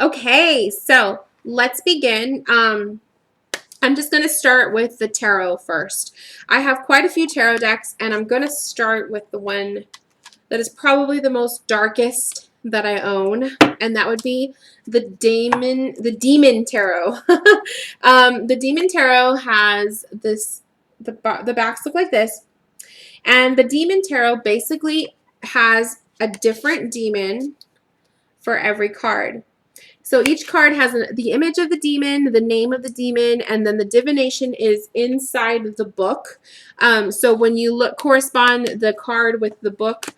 Okay, so let's begin. I'm just going to start with the tarot first. I have quite a few tarot decks, and I'm going to start with the one that is probably the most darkest that I own, and that would be the Demon Tarot. The Demon Tarot has this. The backs look like this, and the Demon Tarot basically has a different demon for every card. So each card has the image of the demon, the name of the demon, and then the divination is inside the book. So when you correspond the card with the book,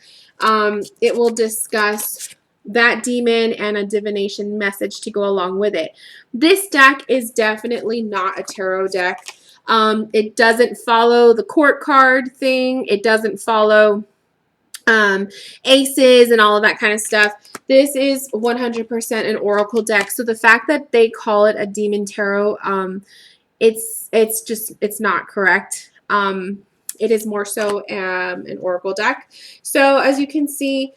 it will discuss that demon and a divination message to go along with it. This deck is definitely not a tarot deck. It doesn't follow the court card thing. It doesn't follow aces and all of that kind of stuff. This is 100% an oracle deck. So the fact that they call it a demon tarot, it's not correct. It is more so an oracle deck. So as you can see,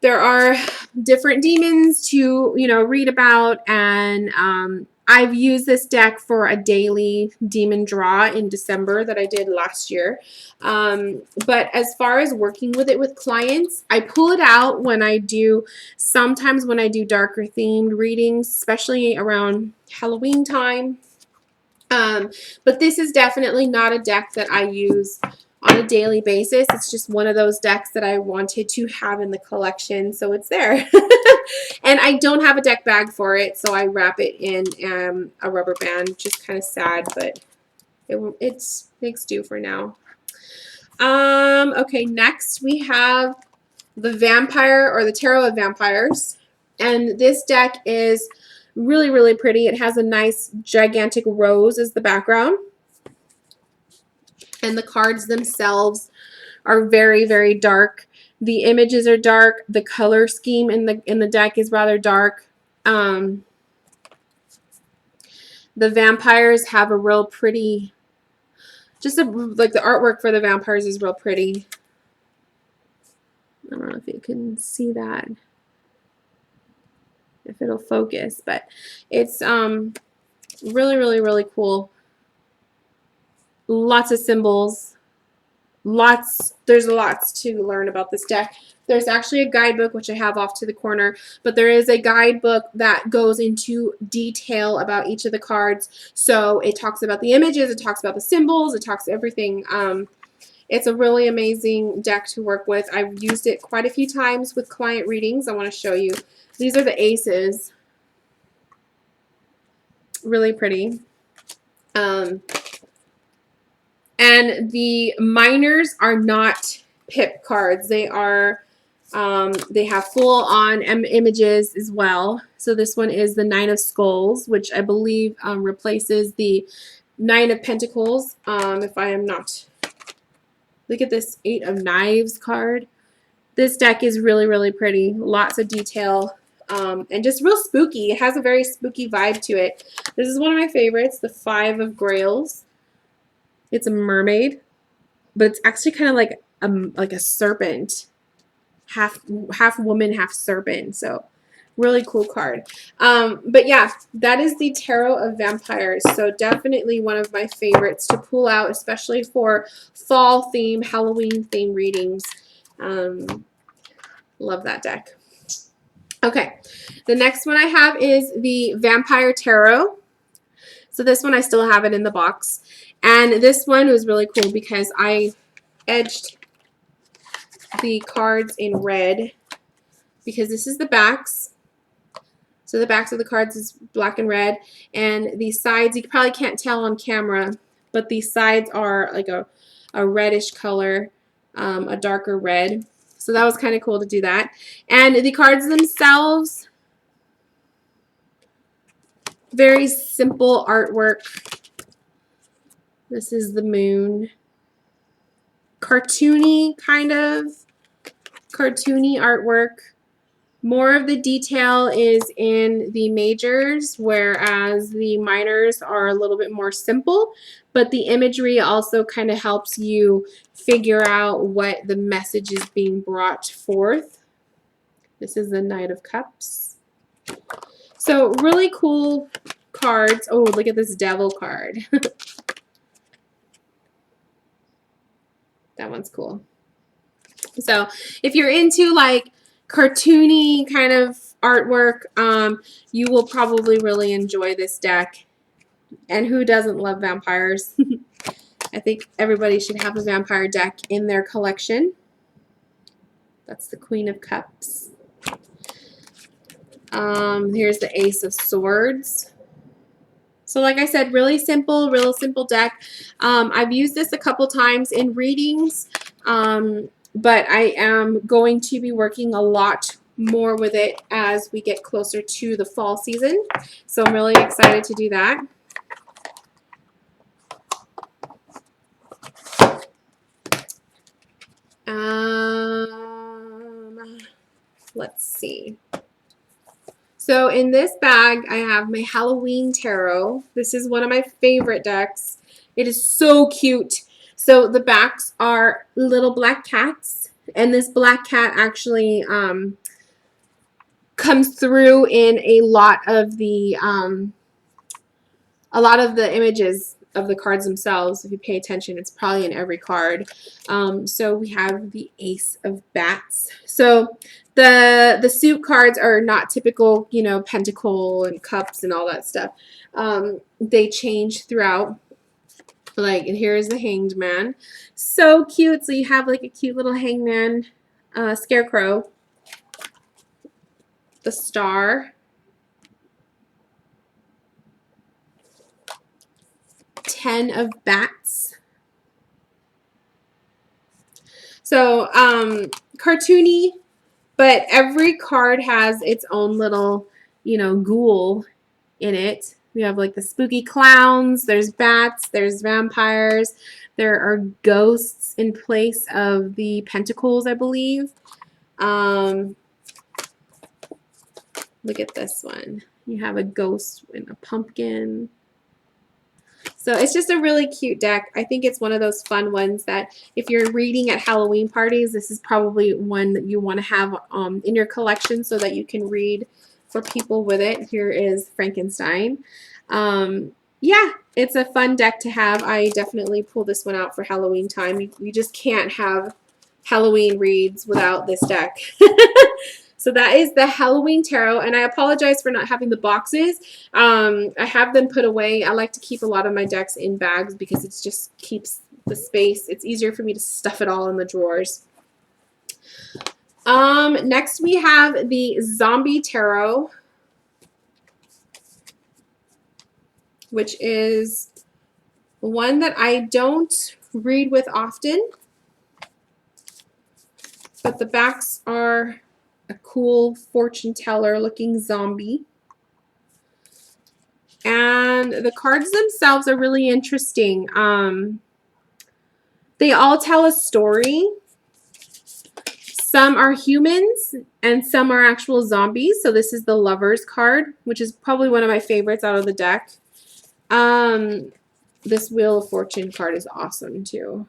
there are different demons to read about, and I've used this deck for a daily demon draw in December that I did last year. But as far as working with it with clients, I pull it out sometimes when I do darker themed readings, especially around Halloween time. But this is definitely not a deck that I use on a daily basis. It's just one of those decks that I wanted to have in the collection, so it's there. And I don't have a deck bag for it, so I wrap it in a rubber band, which is kind of sad, but it makes do for now. Okay, next we have the Vampire, or the Tarot of Vampires, and this deck is really, really pretty. It has a nice gigantic rose as the background, and the cards themselves are very, very dark. The images are dark. The color scheme in the deck is rather dark. The vampires have a real pretty, like the artwork for the vampires is real pretty. I don't know if you can see that, if it'll focus, but it's really, really, really cool. Lots of symbols. There's lots to learn about this deck. There's actually a guidebook, which I have off to the corner, but there is a guidebook that goes into detail about each of the cards. So it talks about the images, it talks about the symbols, it talks everything. It's a really amazing deck to work with. I've used it quite a few times with client readings. I want to show you. These are the aces. Really pretty. And the minors are not pip cards. They are, they have full-on images as well. So this one is the Nine of Skulls, which I believe replaces the Nine of Pentacles. If I am not, look at this Eight of Knives card. This deck is really, really pretty. Lots of detail, and just real spooky. It has a very spooky vibe to it. This is one of my favorites, the Five of Grails. It's a mermaid, but it's actually kind of like a serpent, half woman, half serpent. So really cool card. But yeah, that is the Tarot of Vampires. So definitely one of my favorites to pull out, especially for fall theme, Halloween theme readings. Love that deck. Okay, the next one I have is the Vampire Tarot. So this one I still have it in the box. And this one was really cool because I edged the cards in red because this is the backs. So the backs of the cards is black and red. And the sides, you probably can't tell on camera, but the sides are like a reddish color, a darker red. So that was kind of cool to do that. And the cards themselves, very simple artwork. This is the moon. Cartoony, kind of. Cartoony artwork. More of the detail is in the majors, whereas the minors are a little bit more simple. But the imagery also kind of helps you figure out what the message is being brought forth. This is the Knight of Cups. So really cool cards. Oh, look at this devil card. That one's cool. So if you're into like cartoony kind of artwork, you will probably really enjoy this deck. And who doesn't love vampires? I think everybody should have a vampire deck in their collection. That's the Queen of Cups. Here's the Ace of Swords. So like I said, real simple deck. I've used this a couple times in readings, but I am going to be working a lot more with it as we get closer to the fall season. So I'm really excited to do that. Let's see. So in this bag, I have my Halloween Tarot. This is one of my favorite decks. It is so cute. So the backs are little black cats, and this black cat actually comes through in a lot of the images of the cards themselves. If you pay attention, it's probably in every card. So we have the Ace of Bats. So the suit cards are not typical, you know, pentacle and cups and all that stuff. They change throughout. Like, and here's the Hanged Man. So cute. So you have like a cute little hangman scarecrow. The Star. 10 of Bats. So cartoony, but every card has its own little, you know, ghoul in it. We have like the spooky clowns, there's bats, there's vampires, there are ghosts in place of the pentacles, I believe. Look at this one. You have a ghost and a pumpkin. So it's just a really cute deck. I think it's one of those fun ones that if you're reading at Halloween parties, this is probably one that you want to have in your collection so that you can read for people with it. Here is Frankenstein. Yeah, it's a fun deck to have. I definitely pull this one out for Halloween time. You just can't have Halloween reads without this deck. So that is the Halloween Tarot, and I apologize for not having the boxes. I have them put away. I like to keep a lot of my decks in bags because it just keeps the space. It's easier for me to stuff it all in the drawers. Next we have the Zombie Tarot, which is one that I don't read with often, but the backs are a cool fortune teller looking zombie. And the cards themselves are really interesting. They all tell a story. Some are humans and some are actual zombies. So this is the Lovers card, which is probably one of my favorites out of the deck. This Wheel of Fortune card is awesome too.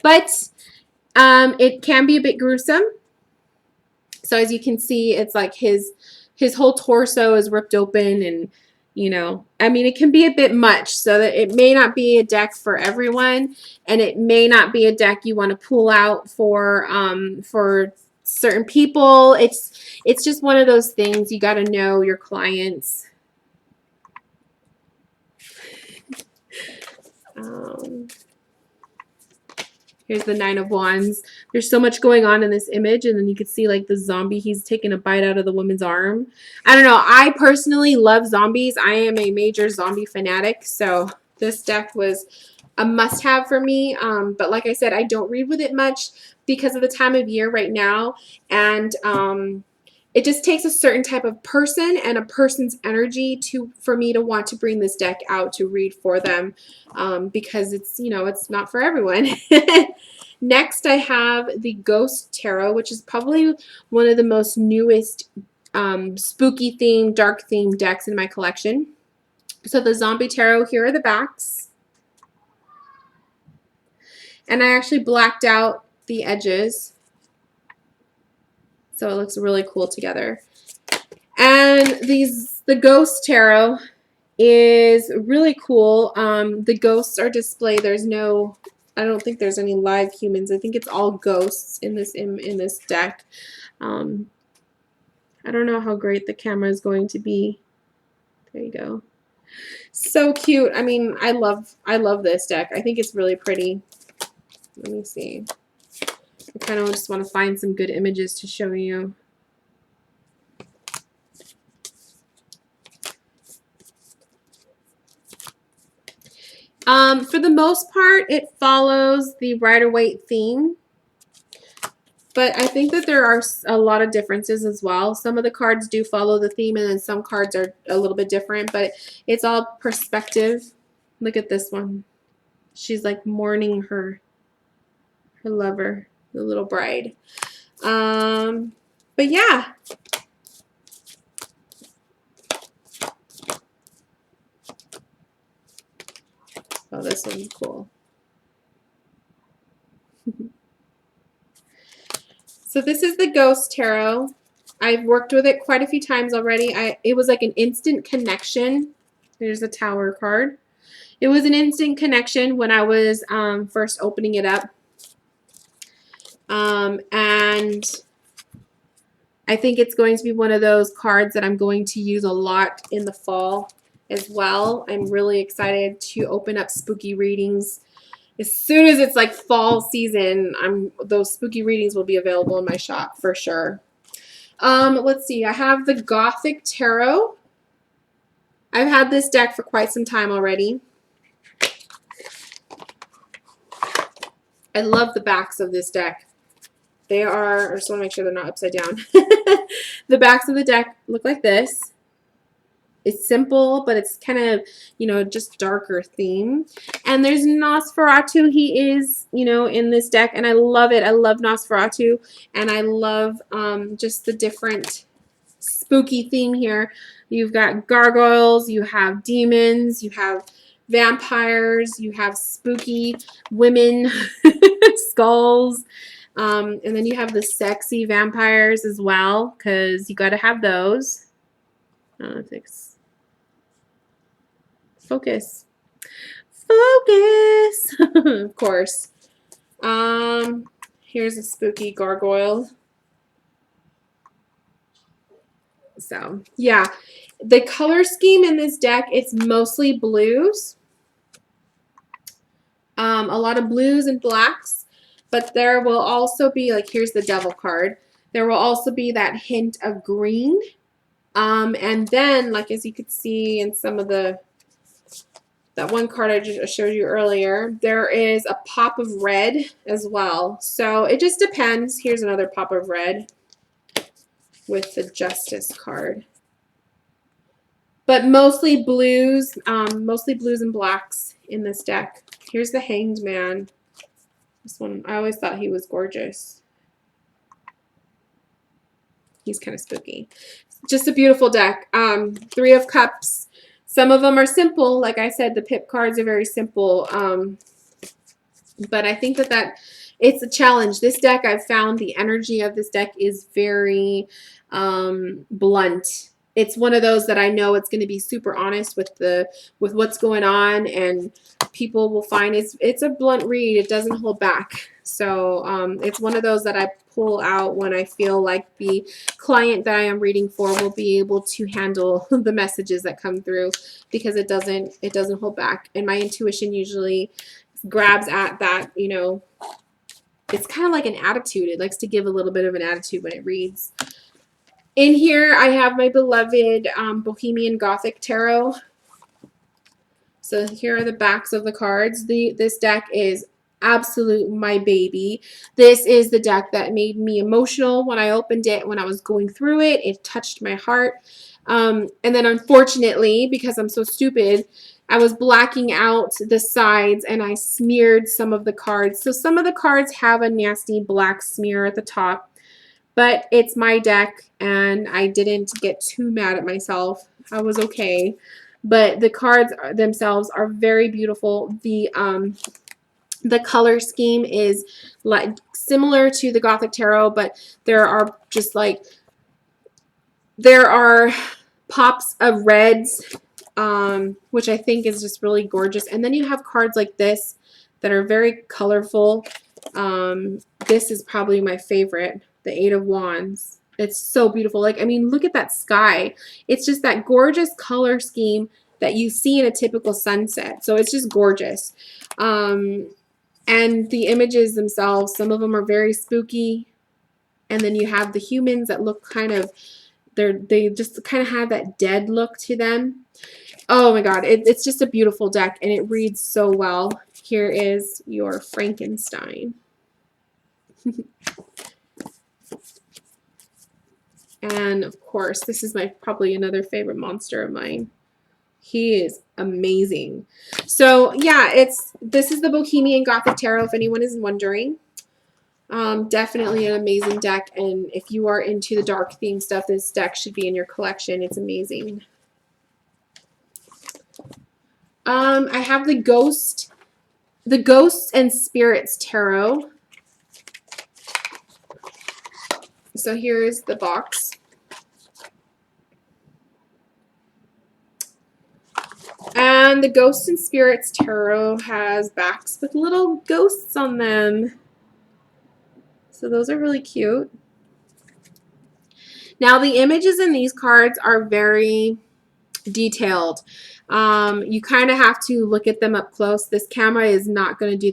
But it can be a bit gruesome. So as you can see, it's like his whole torso is ripped open, and you know, I mean, it can be a bit much, so that it may not be a deck for everyone, and it may not be a deck you want to pull out for certain people. It's just one of those things. You got to know your clients. Here's the Nine of Wands. There's so much going on in this image, and then you can see like the zombie, he's taking a bite out of the woman's arm. I don't know. I personally love zombies. I am a major zombie fanatic, so this deck was a must-have for me. But like I said, I don't read with it much because of the time of year right now, and it just takes a certain type of person and a person's energy for me to want to bring this deck out to read for them, because it's, you know, it's not for everyone. Next, I have the Ghost Tarot, which is probably one of the most newest spooky themed, dark themed decks in my collection. So the Zombie Tarot, here are the backs. And I actually blacked out the edges. So it looks really cool together. And the Ghost Tarot is really cool. The ghosts are displayed. There's no, I don't think there's any live humans. I think it's all ghosts in this deck. I don't know how great the camera is going to be. There you go. So cute. I mean, I love this deck. I think it's really pretty. Let me see. I kind of just want to find some good images to show you. For the most part, it follows the Rider-Waite theme. But I think that there are a lot of differences as well. Some of the cards do follow the theme, and then some cards are a little bit different. But it's all perspective. Look at this one. She's like mourning her lover, the little bride. But yeah. Oh, this one's cool. So this is the Ghost Tarot. I've worked with it quite a few times already. It was like an instant connection. There's a Tower card. It was an instant connection when I was first opening it up. And I think it's going to be one of those cards that I'm going to use a lot in the fall as well. I'm really excited to open up spooky readings. As soon as it's like fall season, those spooky readings will be available in my shop for sure. Let's see. I have the Gothic Tarot. I've had this deck for quite some time already. I love the backs of this deck. They are, I just want to make sure they're not upside down. The backs of the deck look like this. It's simple, but it's kind of, you know, just darker theme. And there's Nosferatu. He is, you know, in this deck, and I love it. I love Nosferatu, and I love just the different spooky theme here. You've got gargoyles, you have demons, you have vampires, you have spooky women, skulls, and then you have the sexy vampires as well, because you got to have those. I don't know if it's focus. Of course. Here's a spooky gargoyle. So, yeah. The color scheme in this deck, it's mostly blues. A lot of blues and blacks. But there will also be, like, here's the devil card. There will also be that hint of green. And then, like, as you could see in some of that one card I just showed you earlier, there is a pop of red as well. So it just depends. Here's another pop of red with the Justice card. But mostly blues and blacks in this deck. Here's the Hanged Man. This one, I always thought he was gorgeous. He's kind of spooky. Just a beautiful deck. Three of Cups. Some of them are simple. Like I said, the pip cards are very simple. But I think that it's a challenge. This deck, I've found the energy of this deck is very blunt. It's one of those that I know it's going to be super honest with what's going on, and people will find it's a blunt read. It doesn't hold back. So it's one of those that I pull out when I feel like the client that I am reading for will be able to handle the messages that come through, because it doesn't hold back. And my intuition usually grabs at that, you know, it's kind of like an attitude. It likes to give a little bit of an attitude when it reads. In here, I have my beloved Bohemian Gothic Tarot. So here are the backs of the cards. This deck is absolute my baby. This is the deck that made me emotional when I opened it, when I was going through it. It touched my heart. And then unfortunately, because I'm so stupid, I was blacking out the sides and I smeared some of the cards. So some of the cards have a nasty black smear at the top. But it's my deck, and I didn't get too mad at myself. I was okay. But the cards themselves are very beautiful. The The color scheme is like similar to the Gothic Tarot, but there are just like, there are pops of reds, which I think is just really gorgeous. And then you have cards like this that are very colorful. This is probably my favorite, the Eight of Wands. It's so beautiful. Like, I mean, look at that sky. It's just that gorgeous color scheme that you see in a typical sunset. So it's just gorgeous. And the images themselves, some of them are very spooky. And then you have the humans that look kind of, they just kind of have that dead look to them. Oh my God, it's just a beautiful deck, and it reads so well. Here is your Frankenstein. And of course, this is probably another favorite monster of mine. He is amazing. So yeah, this is the Bohemian Gothic Tarot, if anyone is wondering. Definitely an amazing deck, and if you are into the dark theme stuff, this deck should be in your collection. It's amazing. I have the Ghosts and Spirits Tarot. So here's the box. And the Ghosts and Spirits Tarot has backs with little ghosts on them. So those are really cute. Now the images in these cards are very detailed. You kind of have to look at them up close. This camera is not going to do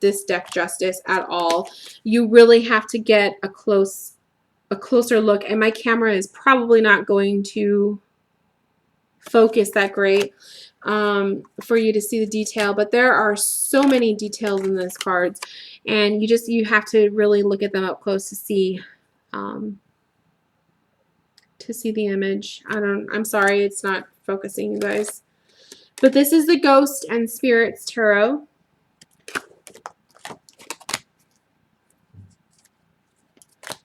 this deck justice at all. You really have to get a closer look, and my camera is probably not going to focus that great for you to see the detail, but there are so many details in these cards, and you have to really look at them up close to see the image. I'm sorry, it's not focusing, you guys. But this is the Ghost and Spirits Tarot.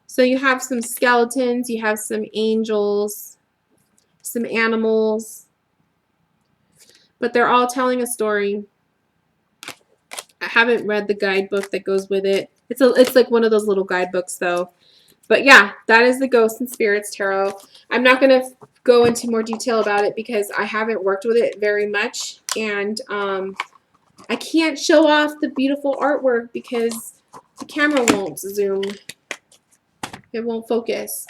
So you have some skeletons, you have some angels, some animals, but they're all telling a story. I haven't read the guidebook that goes with it. It's like one of those little guidebooks though. But yeah, that is the Ghosts and Spirits Tarot. I'm not going to go into more detail about it because I haven't worked with it very much, and I can't show off the beautiful artwork because the camera won't zoom. It won't focus.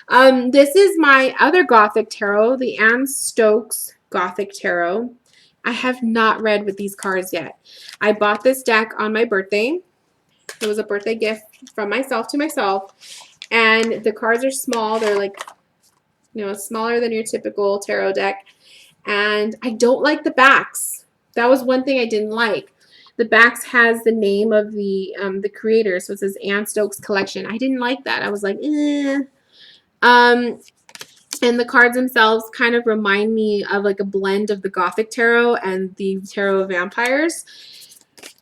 This is my other Gothic Tarot, the Stokes Gothic Tarot. I have not read with these cards yet. I bought this deck on my birthday. It was a birthday gift from myself to myself. And the cards are small. They're like, smaller than your typical tarot deck. And I don't like the backs. That was one thing I didn't like. The backs has the name of the creator, so it says Anne Stokes Collection. I didn't like that. I was like, eh. And the cards themselves kind of remind me of like a blend of the Gothic Tarot and the Tarot of Vampires.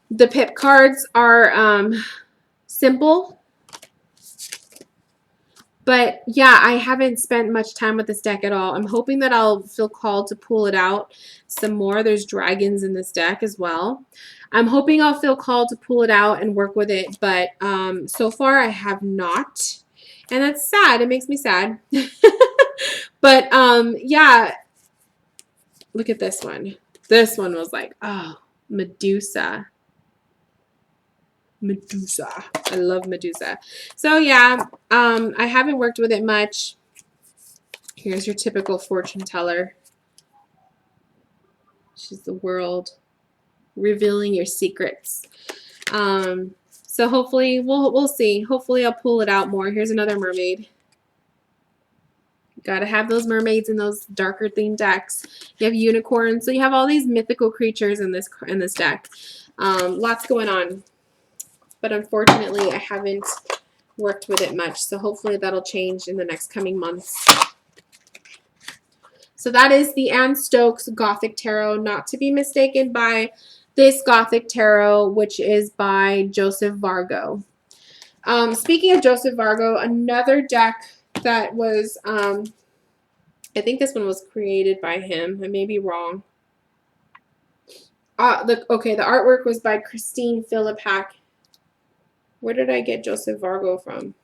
The pip cards are simple. But yeah, I haven't spent much time with this deck at all. I'm hoping that I'll feel called to pull it out some more. There's dragons in this deck as well. I'm hoping I'll feel called to pull it out and work with it, but so far I have not. And that's sad. It makes me sad. But yeah, look at this one. This one was like, oh, Medusa. Medusa. I love Medusa. So yeah, I haven't worked with it much. Here's your typical fortune teller. She's the world, revealing your secrets. So hopefully we'll see. Hopefully I'll pull it out more. Here's another mermaid. Gotta have those mermaids in those darker themed decks. You have unicorns, so you have all these mythical creatures in this deck. Lots going on. But unfortunately, I haven't worked with it much, so hopefully that'll change in the next coming months. So that is the Anne Stokes Gothic Tarot, not to be mistaken by this Gothic Tarot, which is by Joseph Vargo. Speaking of Joseph Vargo, another deck that was, I think this one was created by him. I may be wrong. Okay, the artwork was by Christine Philippak. Where did I get Joseph Vargo from?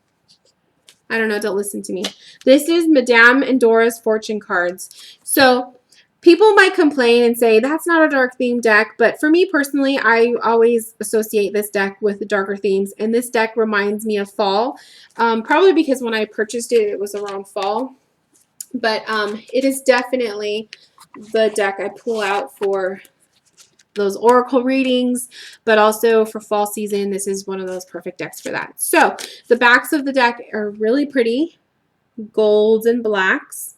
I don't know. Don't listen to me. This is Madame Endora's fortune cards. So people might complain and say that's not a dark theme deck, but for me personally, I always associate this deck with the darker themes, and this deck reminds me of fall. Probably because when I purchased it, it was around fall. But it is definitely the deck I pull out for those oracle readings, but also for fall season. This is one of those perfect decks for that. So the backs of the deck are really pretty, golds and blacks.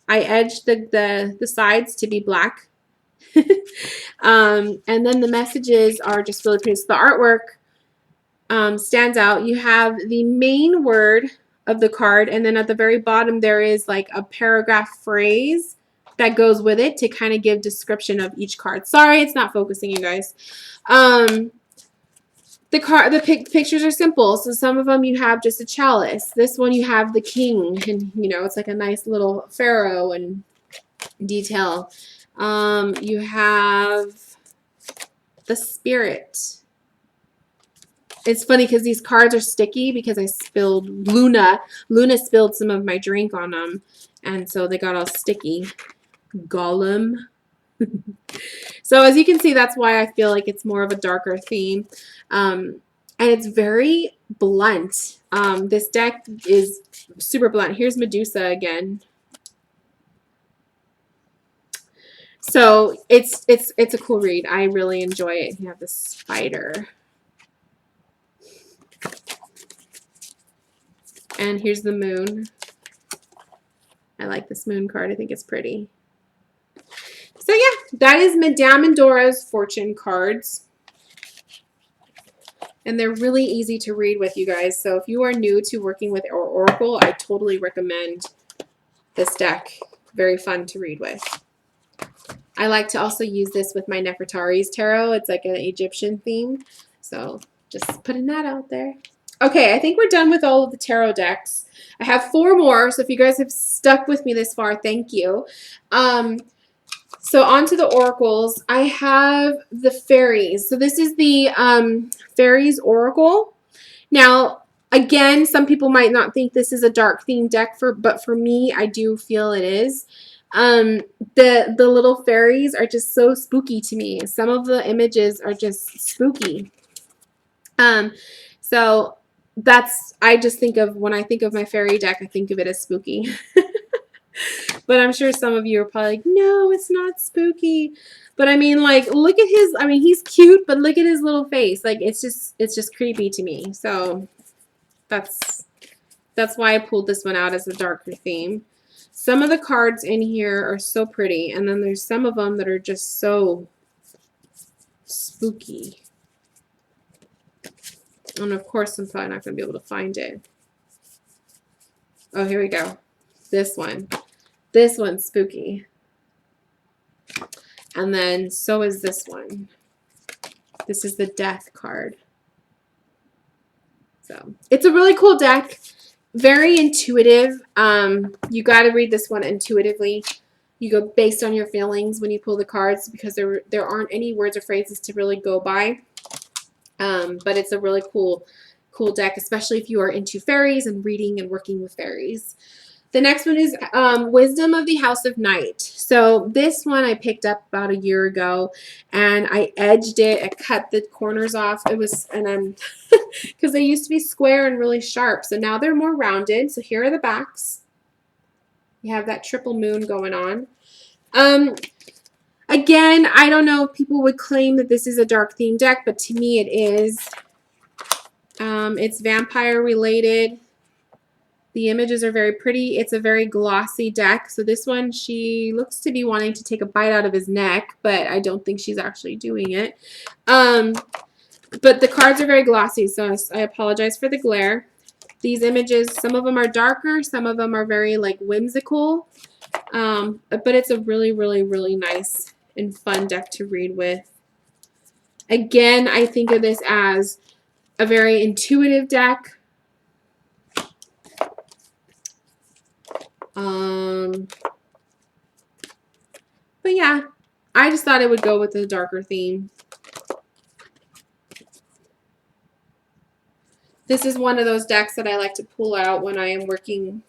I edged the sides to be black. And then the messages are just really pretty. So the artwork stands out. You have the main word of the card, and then at the very bottom there is like a paragraph phrase that goes with it to kind of give description of each card. Sorry, it's not focusing, you guys. The pictures are simple. So some of them you have just a chalice. This one you have the king, and you know it's like a nice little pharaoh and detail. You have the spirit. It's funny because these cards are sticky because I spilled Luna spilled some of my drink on them, and so they got all sticky. Gollum. So as you can see, that's why I feel like it's more of a darker theme. And it's very blunt. This deck is super blunt. Here's Medusa again. So it's a cool read. I really enjoy it. You have the spider. And here's the moon. I like this moon card. I think it's pretty. So yeah, that is Madame Endora's fortune cards. And they're really easy to read with, you guys. So if you are new to working with Oracle, I totally recommend this deck. Very fun to read with. I like to also use this with my Nefertari's tarot. It's like an Egyptian theme. So just putting that out there. Okay, I think we're done with all of the tarot decks. I have 4 more, so if you guys have stuck with me this far, thank you. So on to the oracles. I have the fairies. So this is the fairies oracle. Now, again, some people might not think this is a dark theme deck, but for me, I do feel it is. The little fairies are just so spooky to me. Some of the images are just spooky. So I just think of, when I think of my fairy deck, I think of it as spooky. But I'm sure some of you are probably like, no, it's not spooky. But I mean, like, look at his, I mean, he's cute, but look at his little face. Like, it's just creepy to me. So that's why I pulled this one out as a darker theme. Some of the cards in here are so pretty, and then there's some of them that are just so spooky. And of course, I'm probably not going to be able to find it. Oh, here we go. This one. This one's spooky. And then so is this one. This is the death card. So it's a really cool deck. Very intuitive. You got to read this one intuitively. You go based on your feelings when you pull the cards, because there aren't any words or phrases to really go by. But it's a really cool deck, especially if you are into fairies and reading and working with fairies. The next one is Wisdom of the House of Night. So this one I picked up about a year ago, and I edged it. I cut the corners off. It was, and I'm, because they used to be square and really sharp. So now they're more rounded. So here are the backs. You have that triple moon going on. Again, I don't know if people would claim that this is a dark theme deck, but to me it is. It's vampire related. The images are very pretty. It's a very glossy deck. So this one, she looks to be wanting to take a bite out of his neck, but I don't think she's actually doing it. But the cards are very glossy, so I apologize for the glare. These images, some of them are darker, some of them are very like whimsical. But it's a really, really, really nice and fun deck to read with. Again, I think of this as a very intuitive deck. But yeah, I just thought it would go with the darker theme. This is one of those decks that I like to pull out when I am working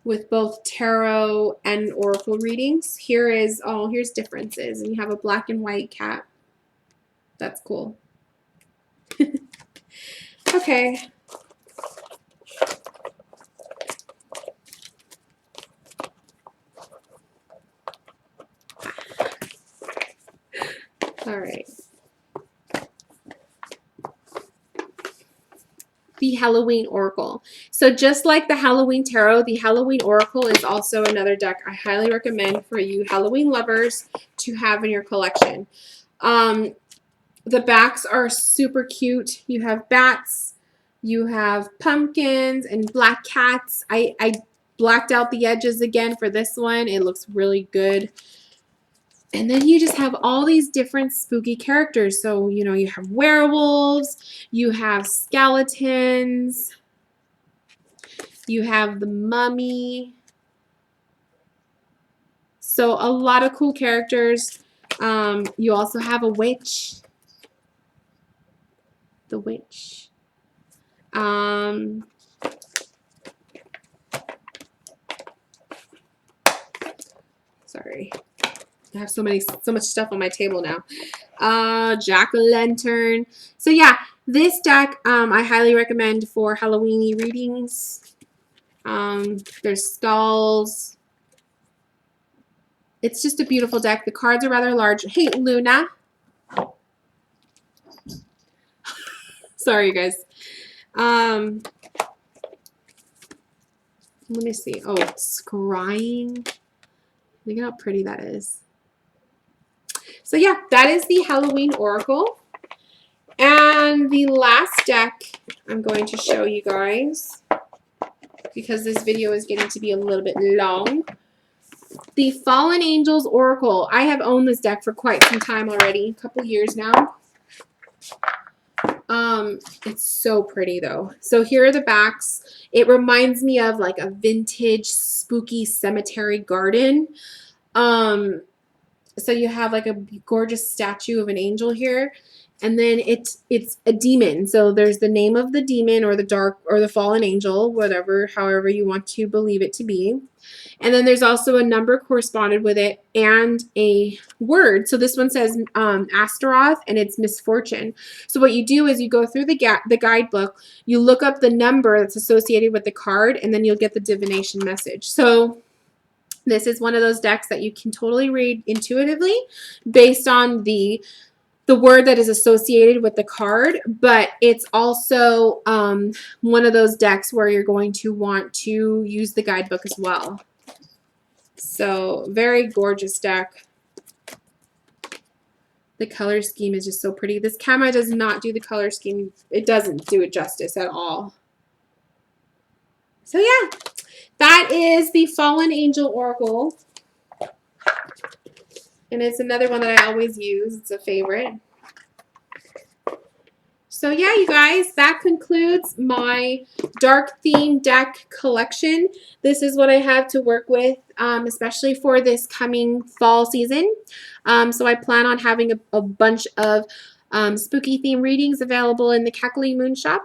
with both tarot and oracle readings. Here's differences. And you have a black and white cat. That's cool. Okay. All right. The Halloween Oracle. So just like the Halloween Tarot, the Halloween Oracle is also another deck I highly recommend for you Halloween lovers to have in your collection. The backs are super cute. You have bats, you have pumpkins and black cats. I blacked out the edges again for this one. It looks really good. And then you just have all these different spooky characters. So, you know, you have werewolves, you have skeletons, you have the mummy. So a lot of cool characters. You also have a witch. The witch. Sorry. I have so much stuff on my table now. Jack-o'-lantern. So yeah, this deck I highly recommend for Halloweeny readings. There's skulls. It's just a beautiful deck. The cards are rather large. Hey, Luna. Sorry, you guys. Let me see. Oh, scrying. Look at how pretty that is. So yeah, that is the Halloween Oracle. And the last deck I'm going to show you guys, because this video is getting to be a little bit long. The Fallen Angels Oracle. I have owned this deck for quite some time already, a couple years now. It's so pretty though. So here are the backs. It reminds me of like a vintage spooky cemetery garden. So you have like a gorgeous statue of an angel here, and then it's a demon. So there's the name of the demon or the dark or the fallen angel, however you want to believe it to be. And then there's also a number corresponded with it and a word. So this one says Astaroth, and it's misfortune. So what you do is you go through the guidebook, you look up the number that's associated with the card, and then you'll get the divination message. So this is one of those decks that you can totally read intuitively based on the word that is associated with the card, but it's also one of those decks where you're going to want to use the guidebook as well. So very gorgeous deck. The color scheme is just so pretty. This camera does not do the color scheme. It doesn't do it justice at all. So yeah, that is the Fallen Angel Oracle. And it's another one that I always use. It's a favorite. So yeah, you guys, that concludes my dark theme deck collection. This is what I have to work with, especially for this coming fall season. So I plan on having a bunch of spooky theme readings available in the Cackling Moon shop.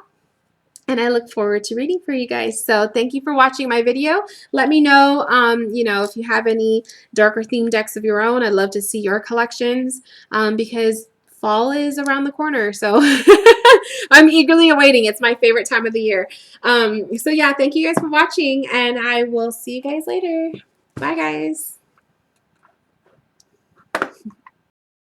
And I look forward to reading for you guys. So thank you for watching my video. Let me know, you know, if you have any darker theme decks of your own. I'd love to see your collections because fall is around the corner. So I'm eagerly awaiting. It's my favorite time of the year. So yeah, thank you guys for watching, and I will see you guys later. Bye, guys.